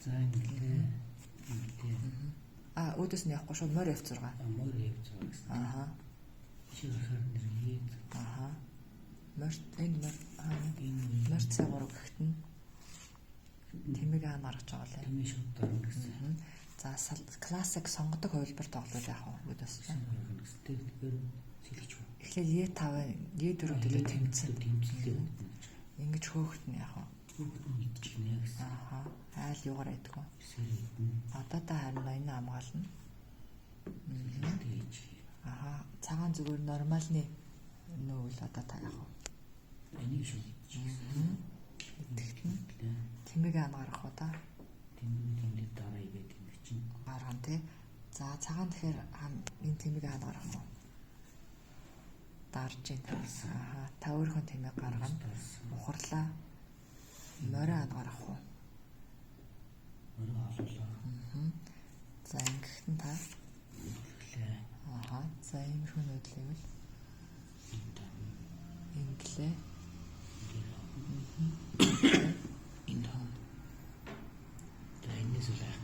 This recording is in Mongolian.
За инглээ. Өөдөөс нь явахгүй шууд морь F6. Морь F6 гэсэн. Шиг харахаар нэргээд. Морь энэ морь C3 гэхтэн тэмэг аа гаргаж байгаа лээ. Тэмээ шууд дарна гэсэн. За классик сонгодог хувилбар тоглоод яах вэ өөдөөс. Тэгэхээр сэлгэж байна. Эхлээд E5 E4 төлөө тэмцэн. Тэмцэлээ. Ингэж хөөхт нь яах вэ? Хөөхт нь идчихнэ гэсэн. Айл юугаар идэггүй. Одоо та харин ноён хамгаална. Цагаан зүгээр нормалны нүүл одоо та яах вэ? Энийг шүү идчихсэн. Тэмэг аа гаргах уу та? Тэмдэг дараа игээд юм чинь. Гаргана тий. За цагаан тэгэхээр энэ тэмэг аа гаргах уу? Дарж байна. Та өөрийнхөө тэмэг гаргана. Ухарлаа. Морь аа гаргах уу? Морь олуулаа. За ингэхтэн та. За ийм шүү нөдлийг л инглээ. Энэ тоо. Тээнээс л айх.